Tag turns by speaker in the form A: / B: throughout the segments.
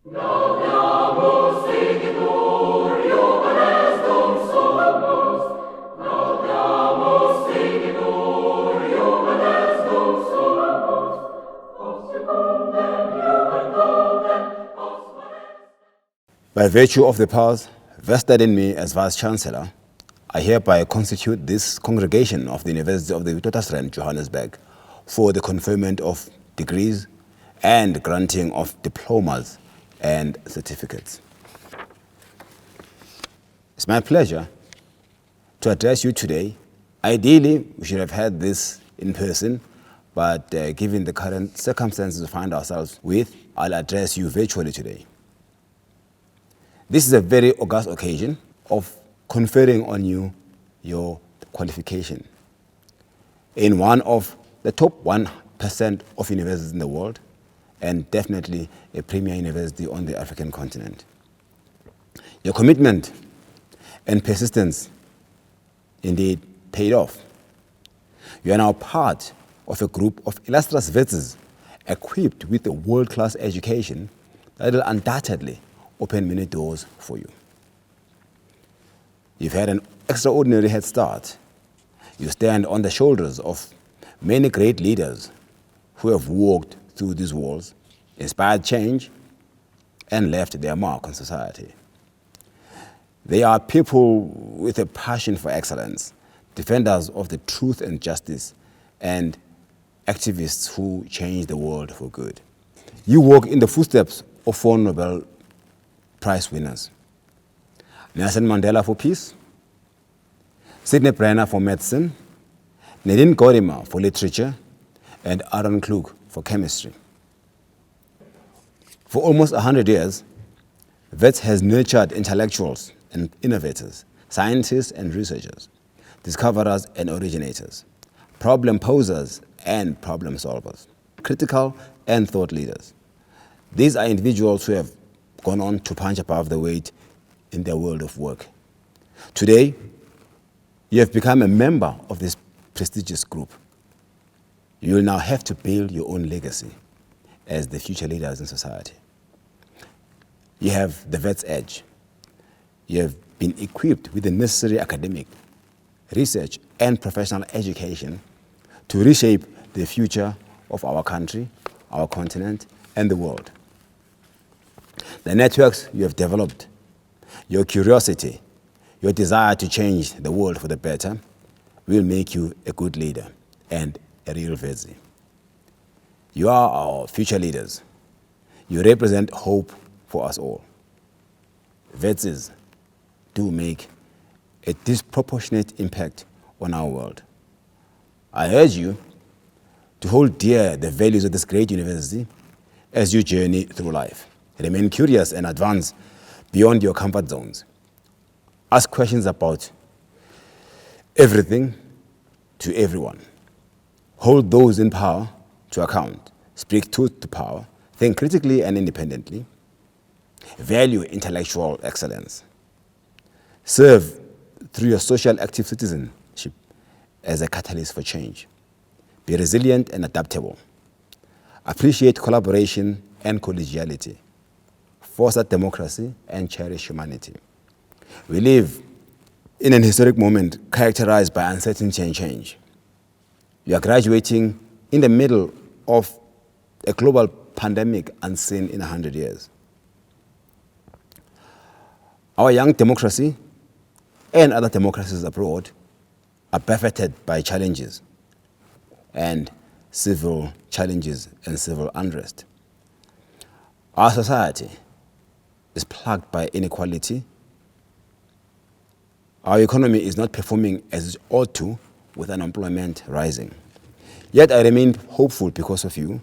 A: By virtue of the powers vested in me as Vice-Chancellor, I hereby constitute this congregation of the University of the Witwatersrand, Johannesburg, for the conferment of degrees and granting of diplomas and certificates. It's my pleasure to address you today. Ideally, we should have had this in person, but given the current circumstances we find ourselves with, I'll address you virtually today. This is a very august occasion of conferring on you your qualification in one of the top 1% of universities in the world, and definitely a premier university on the African continent. Your commitment and persistence indeed paid off. You are now part of a group of illustrious vets equipped with a world-class education that will undoubtedly open many doors for you. You've had an extraordinary head start. You stand on the shoulders of many great leaders who have walked through these walls, inspired change, and left their mark on society. They are people with a passion for excellence, defenders of the truth and justice, and activists who change the world for good. You walk in the footsteps of 4 Nobel Prize winners: Nelson Mandela for peace, Sidney Brenner for medicine, Nadine Gordimer for literature, and Aaron Klug for chemistry. For almost 100 years, WITS has nurtured intellectuals and innovators, scientists and researchers, discoverers and originators, problem posers and problem solvers, critical and thought leaders. These are individuals who have gone on to punch above the weight in their world of work. Today, you have become a member of this prestigious group. You will now have to build your own legacy as the future leaders in society. You have the vet's edge. You have been equipped with the necessary academic, research, and professional education to reshape the future of our country, our continent, and the world. The networks you have developed, your curiosity, your desire to change the world for the better will make you a good leader and a real Vezi. You are our future leaders. You represent hope for us all. Vezis do make a disproportionate impact on our world. I urge you to hold dear the values of this great university as you journey through life. Remain curious and advance beyond your comfort zones. Ask questions about everything to everyone. Hold those in power to account. Speak truth to power. Think critically and independently. Value intellectual excellence. Serve through your social active citizenship as a catalyst for change. Be resilient and adaptable. Appreciate collaboration and collegiality. Foster democracy and cherish humanity. We live in an historic moment characterized by uncertainty and change. You are graduating in the middle of a global pandemic unseen in 100 years. Our young democracy and other democracies abroad are buffeted by challenges and civil challenges and civil unrest. Our society is plagued by inequality. Our economy is not performing as it ought to, with unemployment rising. Yet I remain hopeful because of you,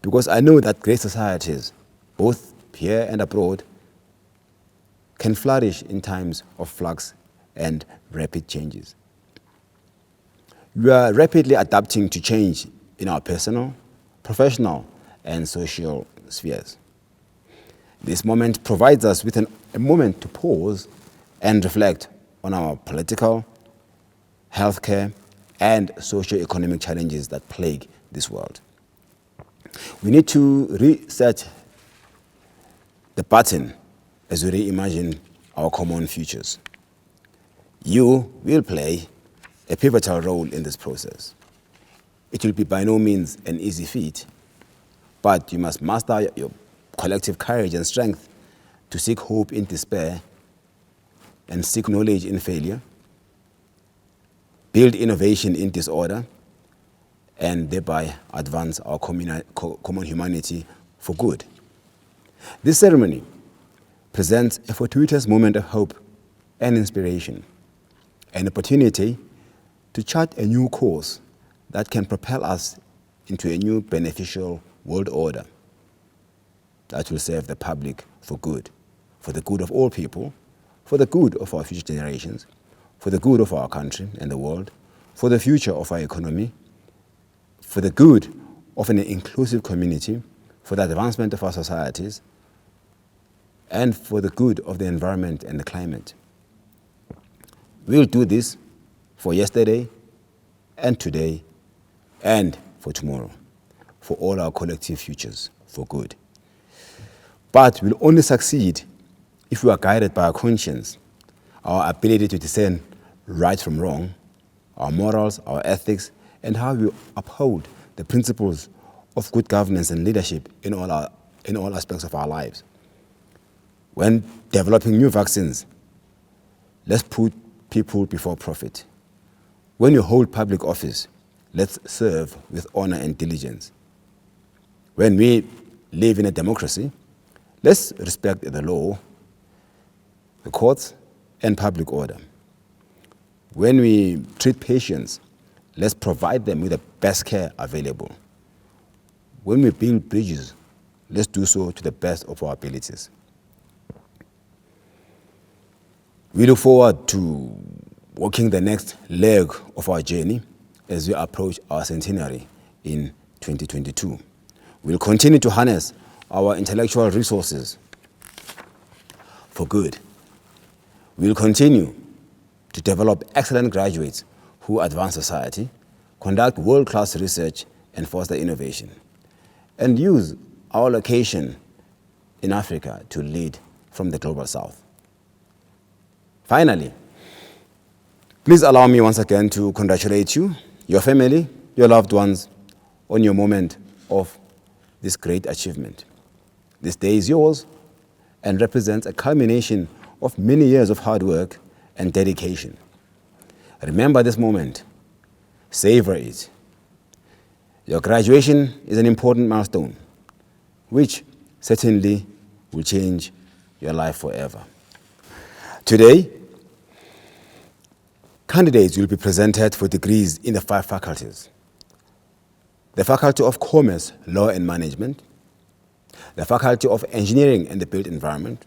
A: because I know that great societies, both here and abroad, can flourish in times of flux and rapid changes. We are rapidly adapting to change in our personal, professional, and social spheres. This moment provides us with a moment to pause and reflect on our political, healthcare, and socio-economic challenges that plague this world. We need to reset the baton as we reimagine our common futures. You will play a pivotal role in this process. It will be by no means an easy feat, but you must master your collective courage and strength to seek hope in despair and seek knowledge in failure, build innovation in disorder, and thereby advance our common humanity for good. This ceremony presents a fortuitous moment of hope and inspiration, an opportunity to chart a new course that can propel us into a new beneficial world order that will serve the public for good, for the good of all people, for the good of our future generations, for the good of our country and the world, for the future of our economy, for the good of an inclusive community, for the advancement of our societies, and for the good of the environment and the climate. We'll do this for yesterday and today and for tomorrow, for all our collective futures, for good. But we'll only succeed if we are guided by our conscience, our ability to discern right from wrong, our morals, our ethics, and how we uphold the principles of good governance and leadership in all aspects of our lives. When developing new vaccines, let's put people before profit. When you hold public office, let's serve with honor and diligence. When we live in a democracy, let's respect the law, the courts, and public order. When we treat patients, let's provide them with the best care available. When we build bridges, let's do so to the best of our abilities. We look forward to walking the next leg of our journey as we approach our centenary in 2022. We'll continue to harness our intellectual resources for good. We'll continue to develop excellent graduates who advance society, conduct world-class research, and foster innovation, and use our location in Africa to lead from the global south. Finally, please allow me once again to congratulate you, your family, your loved ones, on your moment of this great achievement. This day is yours and represents a culmination of many years of hard work and dedication. Remember this moment. Savor it. Your graduation is an important milestone, which certainly will change your life forever. Today, candidates will be presented for degrees in the 5 faculties: the Faculty of Commerce, Law and Management, the Faculty of Engineering and the Built Environment,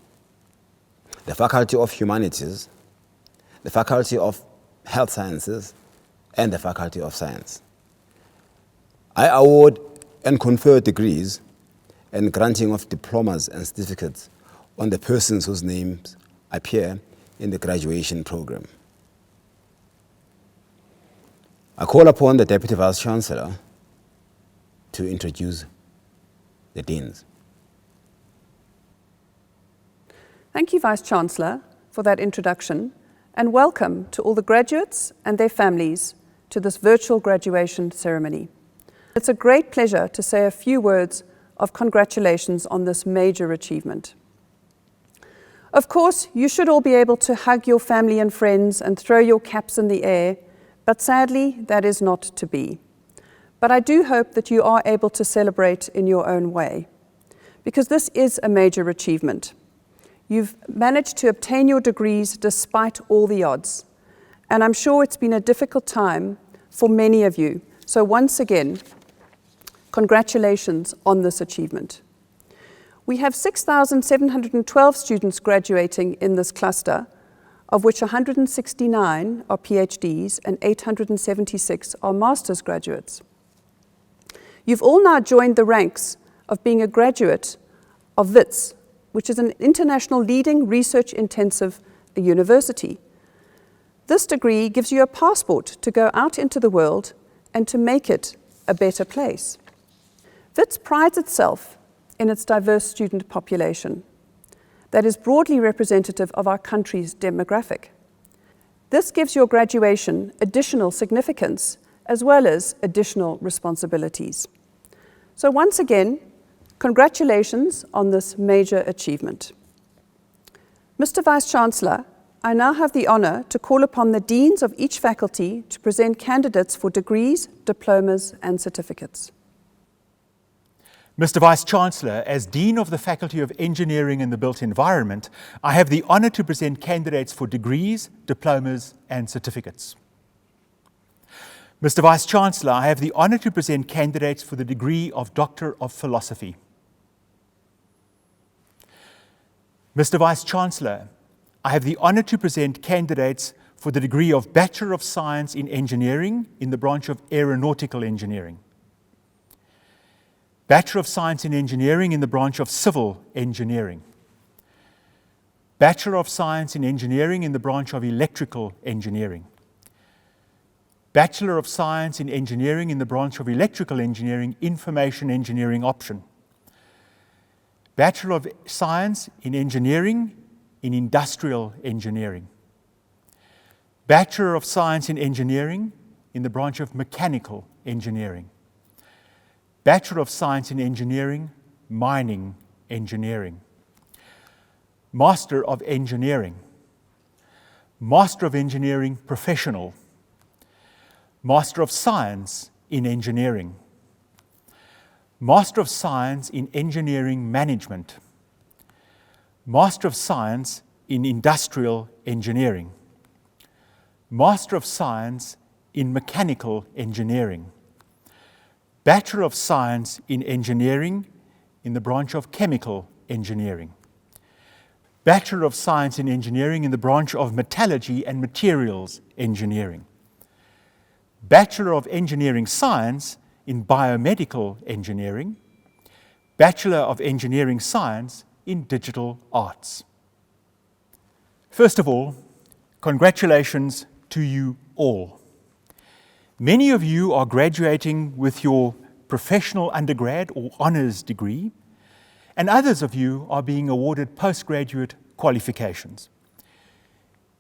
A: the Faculty of Humanities, the Faculty of Health Sciences, and the Faculty of Science. I award and confer degrees and granting of diplomas and certificates on the persons whose names appear in the graduation program. I call upon the Deputy Vice-Chancellor to introduce the deans.
B: Thank you, Vice-Chancellor, for that introduction, and welcome to all the graduates and their families to this virtual graduation ceremony. It's a great pleasure to say a few words of congratulations on this major achievement. Of course, you should all be able to hug your family and friends and throw your caps in the air, but sadly, that is not to be. But I do hope that you are able to celebrate in your own way, because this is a major achievement. You've managed to obtain your degrees despite all the odds, and I'm sure it's been a difficult time for many of you. So once again, congratulations on this achievement. We have 6,712 students graduating in this cluster, of which 169 are PhDs and 876 are master's graduates. You've all now joined the ranks of being a graduate of WITS, which is an international leading research-intensive university. This degree gives you a passport to go out into the world and to make it a better place. WITS prides itself in its diverse student population. that is broadly representative of our country's demographic. This gives your graduation additional significance as well as additional responsibilities. So once again, congratulations on this major achievement. Mr. Vice-Chancellor, I now have the honour to call upon the deans of each faculty to present candidates for degrees, diplomas and certificates.
C: Mr. Vice-Chancellor, as Dean of the Faculty of Engineering and the Built Environment, I have the honour to present candidates for degrees, diplomas and certificates. Mr. Vice-Chancellor, I have the honour to present candidates for the degree of Doctor of Philosophy. Mr. Vice-Chancellor, I have the honour to present candidates for the degree of Bachelor of Science in Engineering in the branch of Aeronautical Engineering. Bachelor of Science in Engineering in the branch of Civil Engineering. Bachelor of Science in Engineering in the branch of Electrical Engineering. Bachelor of Science in Engineering in the branch of Electrical Engineering, Information Engineering option. Bachelor of Science in Engineering in Industrial Engineering. Bachelor of Science in Engineering in the branch of Mechanical Engineering. Bachelor of Science in Engineering, Mining Engineering. Master of Engineering. Master of Engineering, Professional. Master of Science in Engineering. Master of Science in Engineering Management. Master of Science in Industrial Engineering. Master of Science in Mechanical Engineering. Bachelor of Science in Engineering in the branch of Chemical Engineering. Bachelor of Science in Engineering in the branch of Metallurgy and Materials Engineering. Bachelor of Engineering Science in Biomedical Engineering. Bachelor of Engineering Science in Digital Arts. First of all, congratulations to you all. Many of you are graduating with your professional undergrad or honours degree, and others of you are being awarded postgraduate qualifications.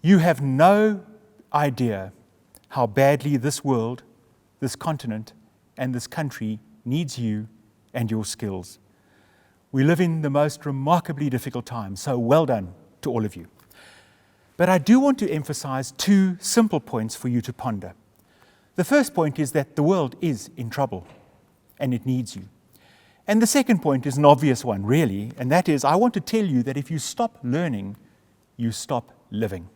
C: You have no idea how badly this world, this continent, and this country needs you and your skills. We live in the most remarkably difficult times, so well done to all of you. But I do want to emphasize two simple points for you to ponder. The first point is that the world is in trouble, and it needs you. And the second point is an obvious one, really, and that is I want to tell you that if you stop learning, you stop living.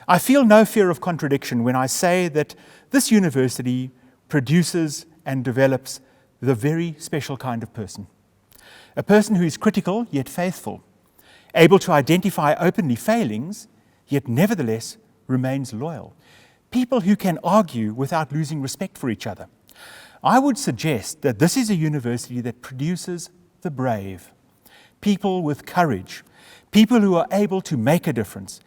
C: I feel no fear of contradiction when I say that this university produces and develops the very special kind of person. A person who is critical yet faithful, able to identify openly failings, yet nevertheless remains loyal. People who can argue without losing respect for each other. I would suggest that this is a university that produces the brave, people with courage, people who are able to make a difference,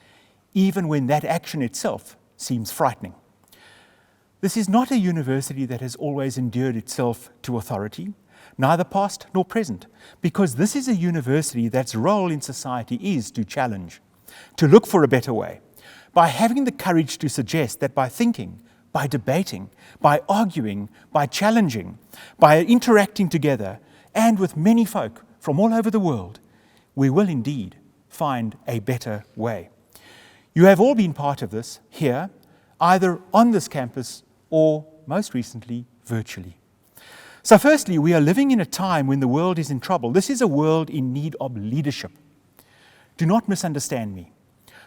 C: even when that action itself seems frightening. This is not a university that has always endeared itself to authority, neither past nor present, because this is a university that's role in society is to challenge, to look for a better way, by having the courage to suggest that by thinking, by debating, by arguing, by challenging, by interacting together, and with many folk from all over the world, we will indeed find a better way. You have all been part of this here, either on this campus or, most recently, virtually. So firstly, we are living in a time when the world is in trouble. This is a world in need of leadership. Do not misunderstand me.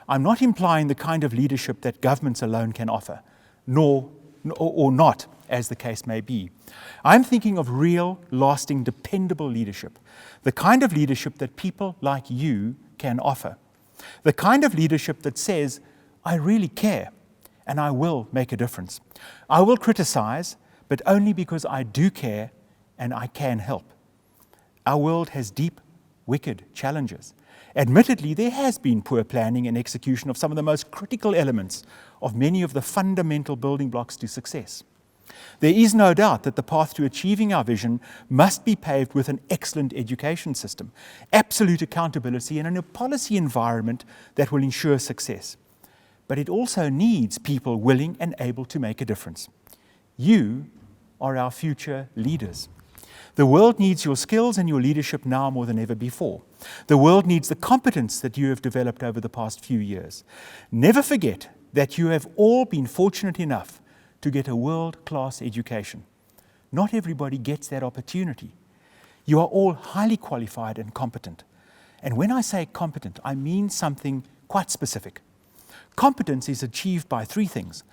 C: I'm not implying the kind of leadership that governments alone can offer, nor not, as the case may be. I'm thinking of real, lasting, dependable leadership, the kind of leadership that people like you can offer, the kind of leadership that says, I really care, and I will make a difference. I will criticize, but only because I do care and I can help. Our world has deep, wicked challenges. Admittedly, there has been poor planning and execution of some of the most critical elements of many of the fundamental building blocks to success. There is no doubt that the path to achieving our vision must be paved with an excellent education system, absolute accountability, and a policy environment that will ensure success. But it also needs people willing and able to make a difference. You are our future leaders. The world needs your skills and your leadership now more than ever before. The world needs the competence that you have developed over the past few years. Never forget that you have all been fortunate enough to get a world-class education. Not everybody gets that opportunity. You are all highly qualified and competent. And when I say competent, I mean something quite specific. Competence is achieved by three things: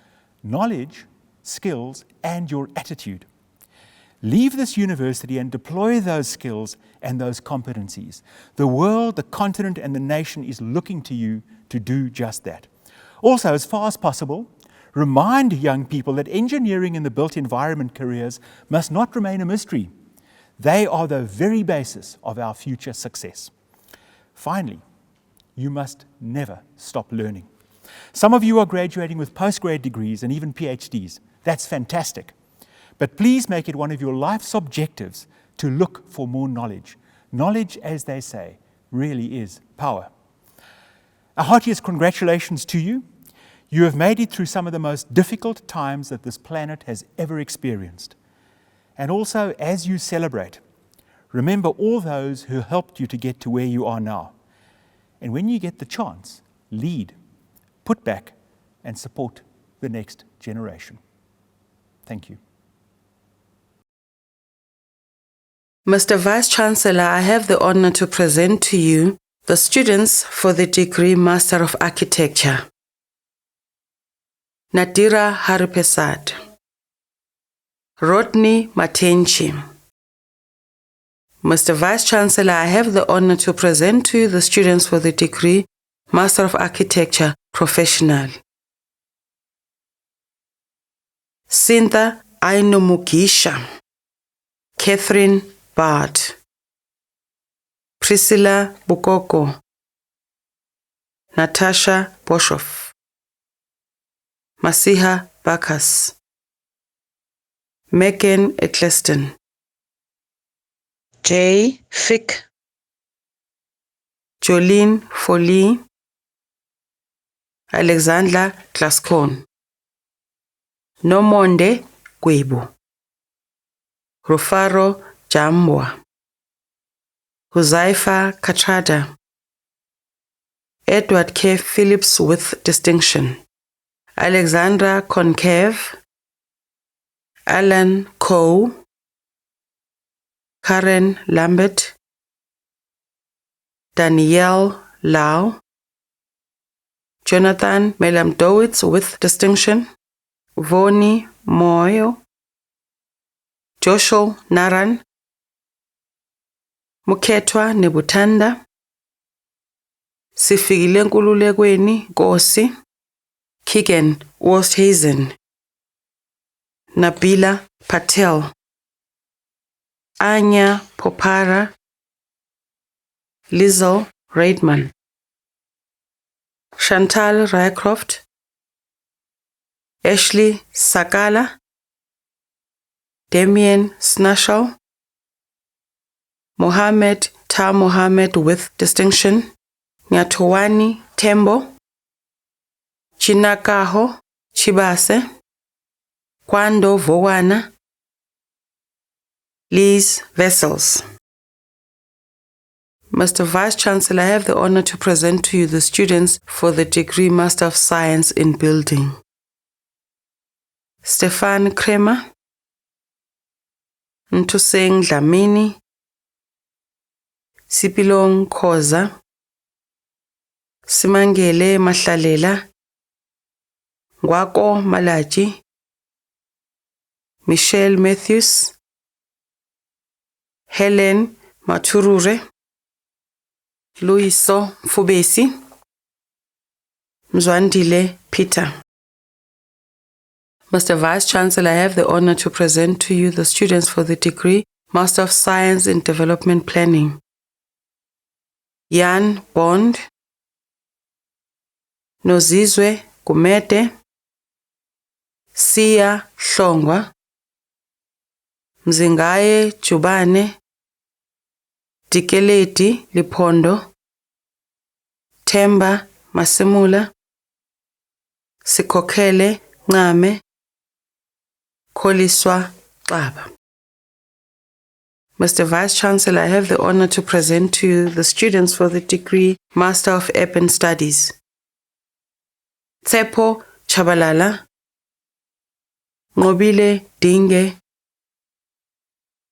C: knowledge, skills, and your attitude. Leave this university and deploy those skills and those competencies. The world, the continent, and the nation is looking to you to do just that. Also, as far as possible, remind young people that engineering and the built environment careers must not remain a mystery. They are the very basis of our future success. Finally, you must never stop learning. Some of you are graduating with postgrad degrees and even PhDs. That's fantastic. But please make it one of your life's objectives to look for more knowledge. Knowledge, as they say, really is power. Our heartiest congratulations to you. You have made it through some of the most difficult times that this planet has ever experienced. And also, as you celebrate, remember all those who helped you to get to where you are now. And when you get the chance, lead, put back, and support the next generation. Thank you.
D: Mr. Vice-Chancellor, I have the honor to present to you the students for the degree Master of Architecture. Nadira Haripesad, Rodney Matenchi. Mr. Vice-Chancellor, I have the honor to present to you the students for the degree Master of Architecture Professional. Sintha Ainumugisha, Catherine Bard, Priscilla Bukoko, Natasha Boshoff, Masiha Bakas, Megan Eccleston, Jay Fick, Jolene Foley, Alexandra Glaskon, Nomonde Gwebu, Rufaro Jambwa, Huzaifa Katrada, Edward K. Phillips with distinction, Alexandra Konkev, Alan Coe, Karen Lambert, Danielle Lau, Jonathan Melamdowitz with distinction, Voni Moyo, Joshua Naran, Muketwa Nebutanda, Sifikile Nkululekweni Nkosi, Kigen Wosthazen, Nabila Patel, Anya Popara, Lizel Reitman, Chantal Rycroft, Ashley Sakala, Damien Snashall, Mohammed Ta Mohammed with distinction, Nyatowani Tembo, Chinakaho Chibase, Kwando Vowana, Liz Vessels. Mr. Vice-Chancellor, I have the honor to present to you the students for the degree Master of Science in Building. Stefan Kremer, Ntuseng Dlamini, Sipilong Khoza, Simangele Mahlalela, Ngwako Malaji, Michelle Matthews, Helen Maturure, Luiso Fubesi, Mzwandile Peter. Mr. Vice-Chancellor, I have the honor to present to you the students for the degree Master of Science in Development Planning. Jan Bond, Nozizwe Gumede, Sia Hlongwa, Mzingaye Jubane, Dikeledi Lipondo, Themba Masimula, Sikhokhele Ncame, Kholiswa Xaba. Mr. Vice-Chancellor, I have the honor to present to you the students for the degree Master of Urban Studies. Tsepo Chabalala, Ngobile Dinge,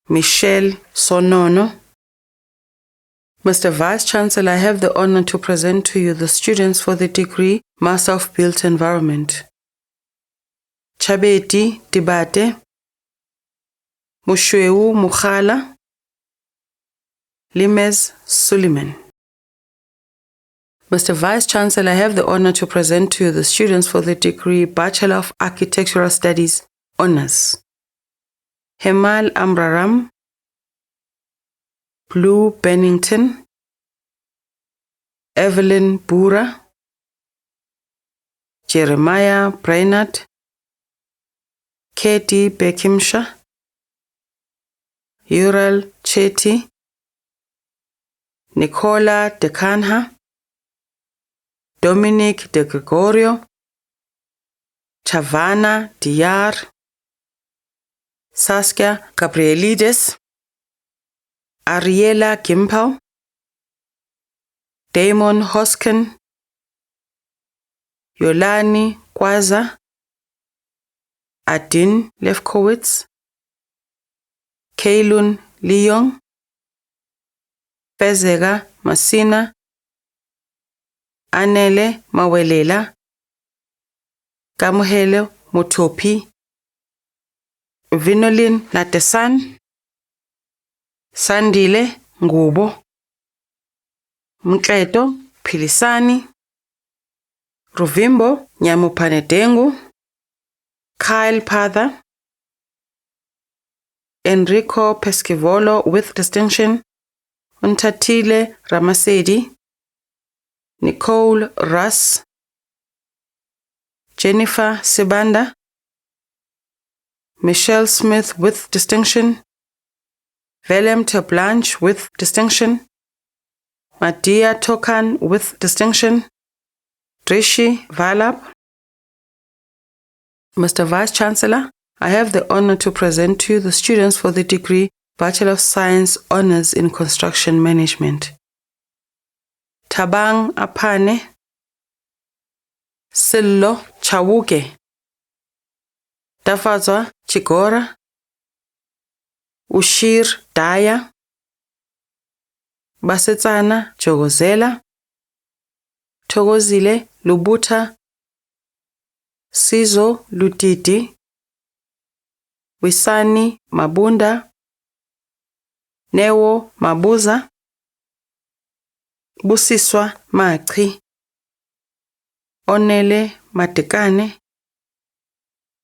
D: Michelle Sonono. Mr. Vice-Chancellor, I have the honor to present to you the students for the degree Master of Built Environment. Chabeti Dibate, Mushweu Mukhala, Limes Suleiman. Mr. Vice-Chancellor, I have the honor to present to you the students for the degree Bachelor of Architectural Studies Honours. Hemal Amraram, Blue Bennington, Evelyn Bura, Jeremiah Brainerd, Katie Bekimsha, Ural Chetty, Nicola De Canha, Dominic De Gregorio, Chavana Diyar, Saskia Gabrielides, Ariela Gimpel, Damon Hoskin, Yolani Kwaza, Adin Lefkowitz, Kaylun Leong, Fezega Masina, Anele Mawelela, Kamuhelo Mutopi, Vinolin Natesan, Sandile Ngubo, Mkleto Pilisani, Ruvimbo Nyamupanedengu, Kyle Pather, Enrico Pescivolo with distinction, Untatile Ramasedi, Nicole Russ, Jennifer Sibanda, Michelle Smith with distinction, Willem Terblanche with distinction, Madia Tokan with distinction, Rishi Valap. Mr. Vice-Chancellor, I have the honor to present to you the students for the degree Bachelor of Science Honours in Construction Management. Tabang Apane, Sillo Chawuke, Tafazwa Chigora, Ushir Daya, Basetsana Jogozela, Togozile Lubuta, Sizo Lutiti, Wisani Mabunda, Newo Mabuza, Busiswa Makri, Onele Matekane,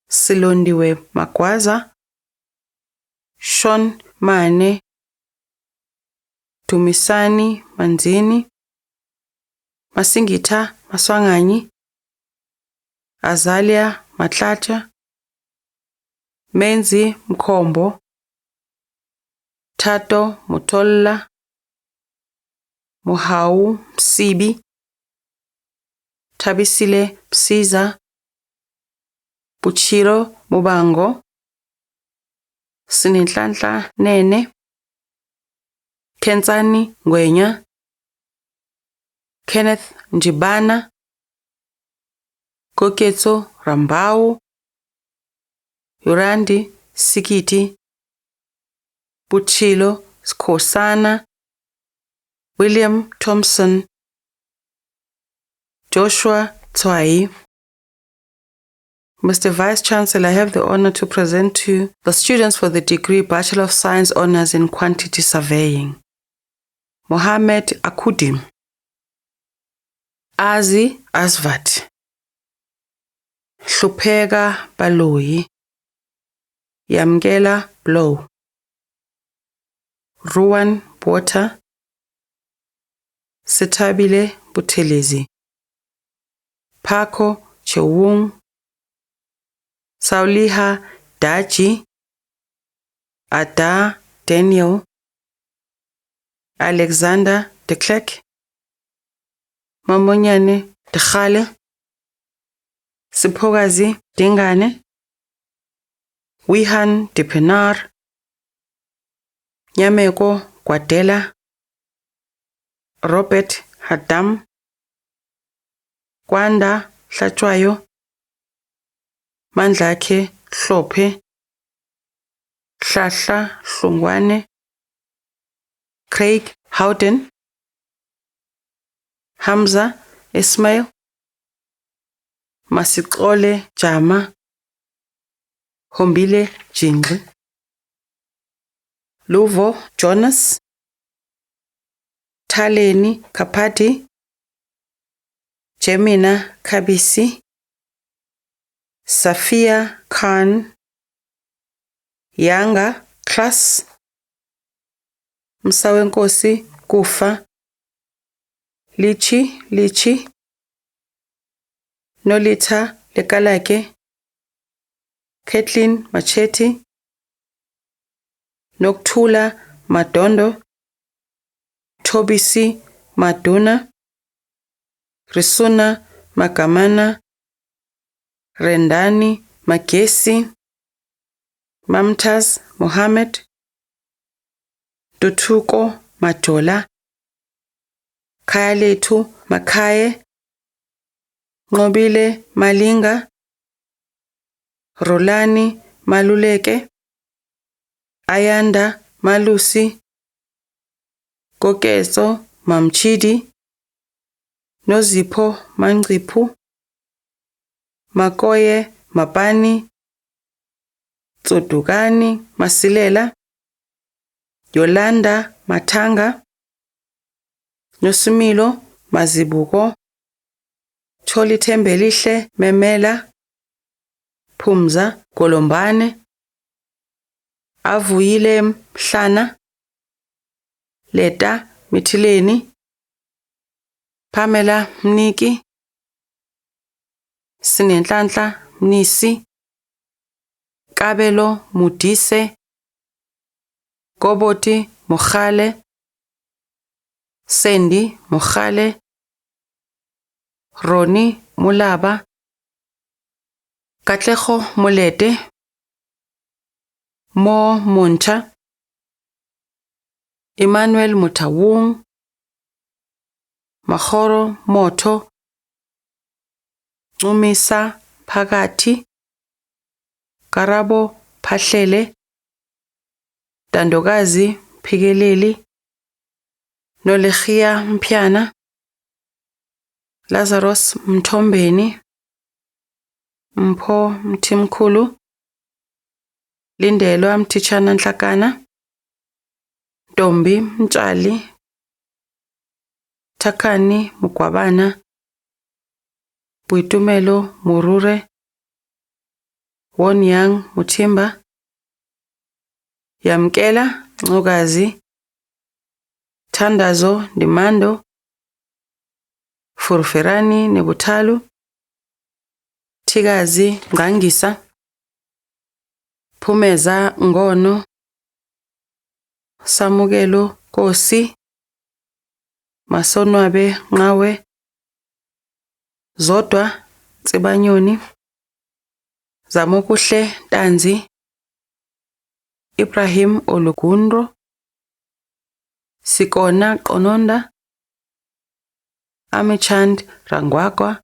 D: Silondiwe Makwaza, Sean Mane, Tumisani Manzini, Masingita Maswanganyi, Azalia Matlacha, Menzi Mkombo, Tato Mutolla, Muhau Msibi, Tabisile Psiza, Buchiro Mubango, Sinitlanhla Nene, Kenzani Ngwenya, Kenneth Njibana, Koketso Rambau, Yurandi Sikiti, Buchilo Skosana, William Thompson, Joshua Tswai. Mr. Vice-Chancellor, I have the honor to present to you the students for the degree Bachelor of Science Honours in Quantity Surveying. Mohammed Akudim, Azi Asvat, Hlupheka Baloyi, Yamgela Blow, Ruwan Bota, Sitabile Buthelezi, Paco Chewung, Sauliha Daji, Ada Daniel, Alexander de Klerk, Mamonyane de Khale, Siphokazi Dingane, Wihan de Penar, Nyameko Kwadela, Robert Hadam, Kwanda Hlatshwayo, Mandlakhe Hlophe, Hlahla Hlungwane, Craig Howden, Hamza Ismail, Masiqole Jama, Hombile Jingle, Luvo Jonas, Thaleni Kapati, Jemina Kabisi, Safia Khan, Yanga Class, Msawenkosi Kufa, Lichi, Nolita Lekalake, Kathleen Macheti, Nokthula Madondo, Tobisi Maduna, Risuna Makamana, Rendani Magesi, Mamtaz Mohammed, Dutuko Majola, Kayaletu Makaye, Nqobile Malinga, Rolani Maluleke, Ayanda Malusi, Kokeso Mamchidi, Nozipho Mangcipu, Makoye Mapani, Tsodukani Masilela, Yolanda Matanga, Nosumilo Mazibuko, Tholithembelihle Memela, Phumza Golombane, Avuyile Mhlana, Leta Mithileni, Pamela Mniki, Sinenhlanhla Mnisi, Kabelo Mudise, Koboti Mokhale, Sandy Mokhale, Roni Mulaba, Katlego Molete, Mo Moncha, Emmanuel Mutawung, Mahoro Moto, Umisa Phakathi, Karabo Phahlele, Dandokazi Phikeleli, Nolegia Mpyana, Lazarus Mthombeni, Mpho Mthimkhulu, Lindelwa Mthichana Nhlakana, Ntombi Mtshali, Thakani Mugwabana, Boitumelo Murure, Wonyang Muthimba, Yamkela Ncokazi, Thandazo Ndimando, Furferani Nebuthalu, Thikazi Ngangisa, Phumeza Ngono, Samukelo Kosi, Masonwabe Nqawe, Zodwa Tsibanyoni, Zamokuhle Tanzi, Ibrahim Olugunro, Sikona Qononda, Amichand Rangwakwa,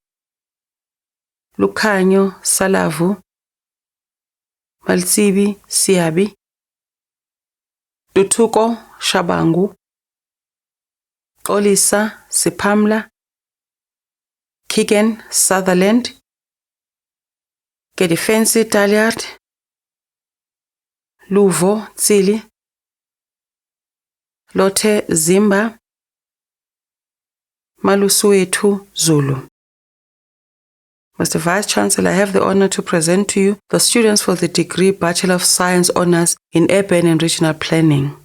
D: Lukhanyo Salavu, Maltsibi Siabi, Dutuko Shabangu, Olisa Sipamla, Kigen Sutherland, Kedifensi Taliard, Luvo Tsili, Lotte Zimba, Malusuetu Zulu. Mr. Vice Chancellor, I have the honor to present to you the students for the degree Bachelor of Science Honours in Urban and Regional Planning.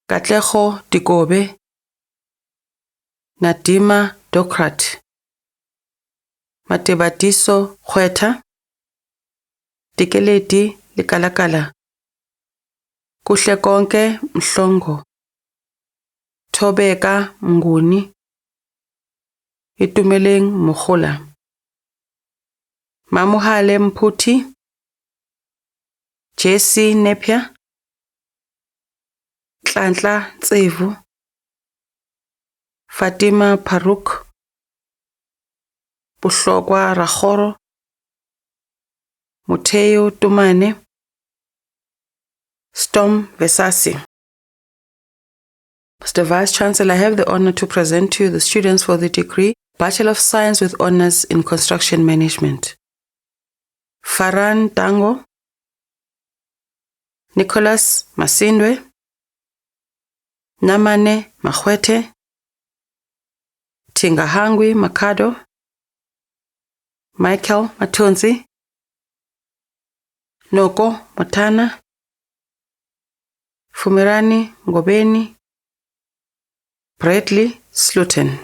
D: Katlego Dikobe, Nadima Dokrat, Matebatiso Khwetha, Dikeledi Likalakala, Kuhle konke Mhlongo, Thobeka Nguni, Itumeleng Mukhola, Mamuhale Mputi, Jesse Nepia, Tlantla Tsevu, Fatima Paruk, Buhlokwa Rakhoro, Muteo Tumane, Storm Vesasi. Mr. Vice-Chancellor, I have the honor to present to you the students for the degree Bachelor of Science with Honours in Construction Management. Faran Tango, Nicholas Masindwe, Namane Mahwete, Tingahangwi Makado, Michael Matonzi, Noko Matana, Fumirani Ngobeni, Bradley Slutten.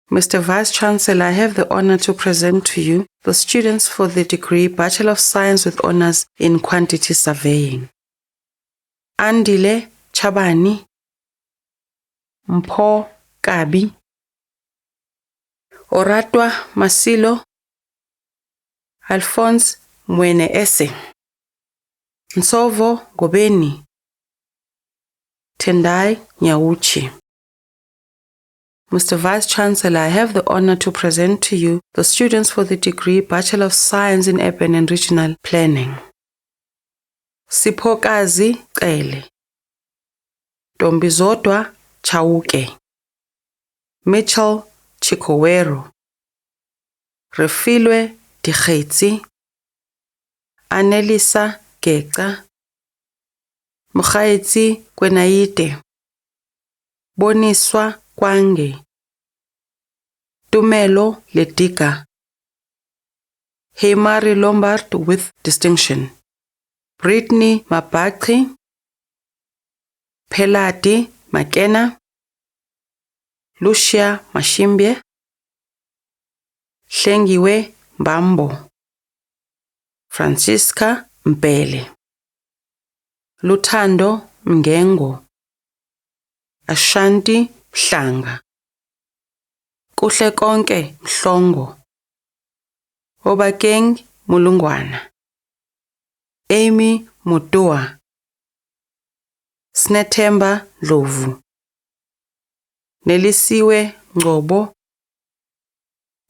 D: Mr. Vice-Chancellor, I have the honor to present to you the students for the degree Bachelor of Science with Honours in Quantity Surveying. Andile Chabani, Mpho Kabi, Oratwa Masilo, Alphonse Mwene Ese, Nsovo Gobeni, Tendai Nyauchi. Mr. Vice-Chancellor, I have the honor to present to you the students for the degree Bachelor of Science in Urban and Regional Planning. Siphokazi Cele, Ntombizodwa Chauke, Mitchell Chikowero, Refilwe Dikgetsi, Anelisa Geca, Mokgaetsi Kwenaite, Boniswa Kwange, Tumelo Letika, Hemari Lombard with distinction, Brittany Mabakri, Pelati Makena, Lucia Mashimbye, Hlengiwe Mbambo, Francisca Mpele, Luthando Mngengo, Ashanti Mhlanga, Kuhle konke Mhlongo, Obakeng Mulungwana, Amy Mutua, Snethemba Ndlovu, Nelisiwe Ngcobo,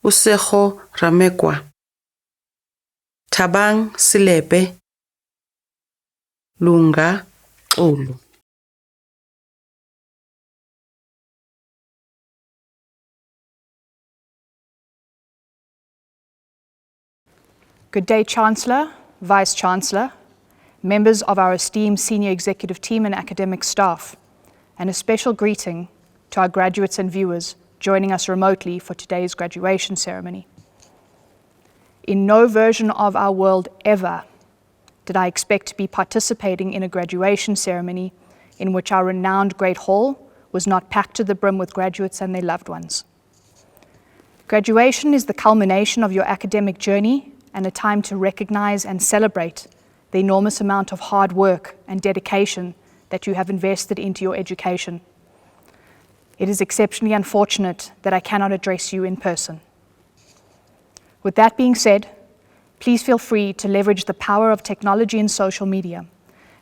D: Usekho Ramekwa, Thabang Silepe, Lunga Xulu.
E: Good day, Chancellor, Vice-Chancellor, members of our esteemed senior executive team and academic staff, and a special greeting to our graduates and viewers joining us remotely for today's graduation ceremony. In no version of our world ever did I expect to be participating in a graduation ceremony in which our renowned Great Hall was not packed to the brim with graduates and their loved ones. Graduation is the culmination of your academic journey and a time to recognize and celebrate the enormous amount of hard work and dedication that you have invested into your education. It is exceptionally unfortunate that I cannot address you in person. With that being said, please feel free to leverage the power of technology and social media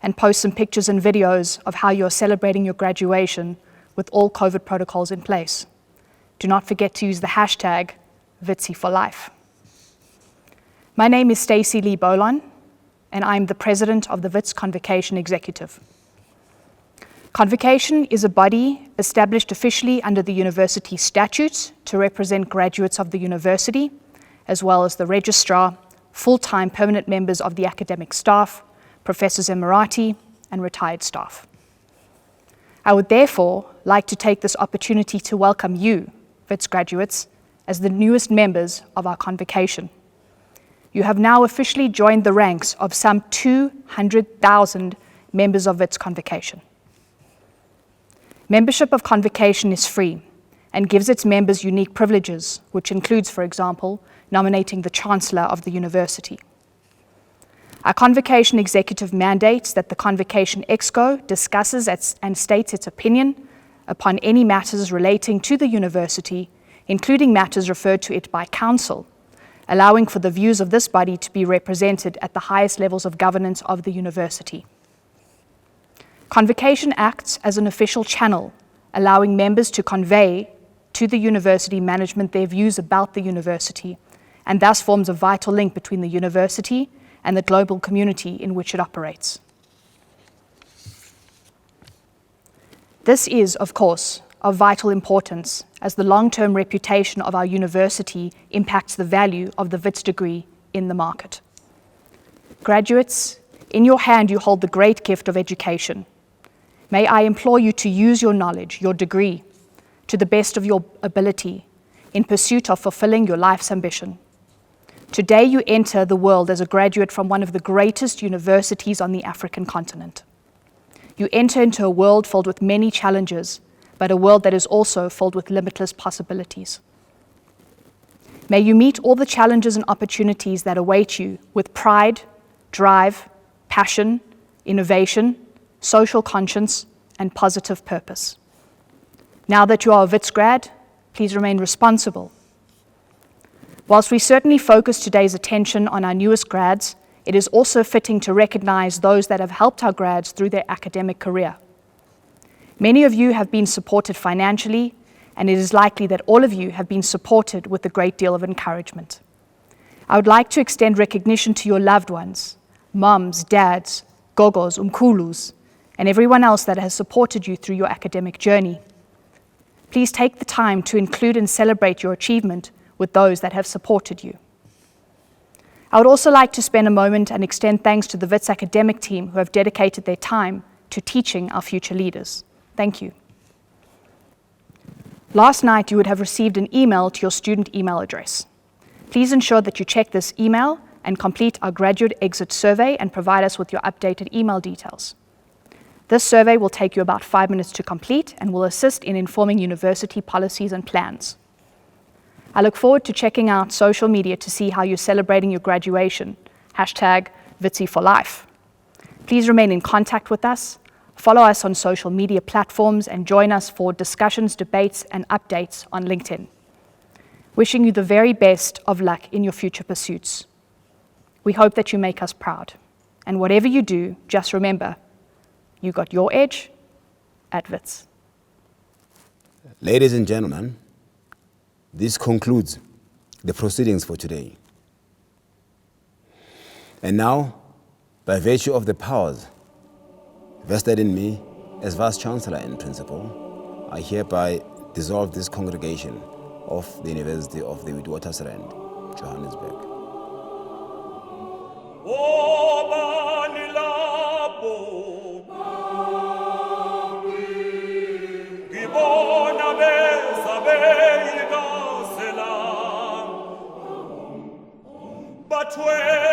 E: and post some pictures and videos of how you're celebrating your graduation with all COVID protocols in place. Do not forget to use the hashtag #VITSI4Life. My name is Stacey Lee Bolon, and I'm the president of the WITS Convocation Executive. Convocation is a body established officially under the university statutes to represent graduates of the university, as well as the registrar, full-time permanent members of the academic staff, professors emeriti, and retired staff. I would therefore like to take this opportunity to welcome you, WITS graduates, as the newest members of our convocation. You have now officially joined the ranks of some 200,000 members of WITS Convocation. Membership of Convocation is free and gives its members unique privileges, which includes, for example, nominating the Chancellor of the university. Our Convocation executive mandates that the Convocation Exco discusses and states its opinion upon any matters relating to the university, including matters referred to it by Council, allowing for the views of this body to be represented at the highest levels of governance of the university. Convocation acts as an official channel, allowing members to convey to the university management their views about the university, and thus forms a vital link between the university and the global community in which it operates. This is, of course, of vital importance as the long-term reputation of our university impacts the value of the Wits degree in the market. Graduates, in your hand you hold the great gift of education. May I implore you to use your knowledge, your degree, to the best of your ability in pursuit of fulfilling your life's ambition. Today you enter the world as a graduate from one of the greatest universities on the African continent. You enter into a world filled with many challenges, but a world that is also filled with limitless possibilities. May you meet all the challenges and opportunities that await you with pride, drive, passion, innovation, social conscience, and positive purpose. Now that you are a Wits grad, please remain responsible. Whilst we certainly focus today's attention on our newest grads, it is also fitting to recognize those that have helped our grads through their academic career. Many of you have been supported financially, and it is likely that all of you have been supported with a great deal of encouragement. I would like to extend recognition to your loved ones, mums, dads, gogos, umkulus, and everyone else that has supported you through your academic journey. Please take the time to include and celebrate your achievement with those that have supported you. I would also like to spend a moment and extend thanks to the Wits academic team who have dedicated their time to teaching our future leaders. Thank you. Last night, you would have received an email to your student email address. Please ensure that you check this email and complete our graduate exit survey and provide us with your updated email details. This survey will take you about 5 minutes to complete and will assist in informing university policies and plans. I look forward to checking out social media to see how you're celebrating your graduation. #WitsiForLife. Please remain in contact with us, follow us on social media platforms, and join us for discussions, debates, and updates on LinkedIn. Wishing you the very best of luck in your future pursuits. We hope that you make us proud. And whatever you do, just remember, you got your edge at Wits.
A: Ladies and gentlemen, this concludes the proceedings for today. And now, by virtue of the powers vested in me as Vice-Chancellor and Principal, I hereby dissolve this congregation of the University of the Witwatersrand, Johannesburg.
F: But where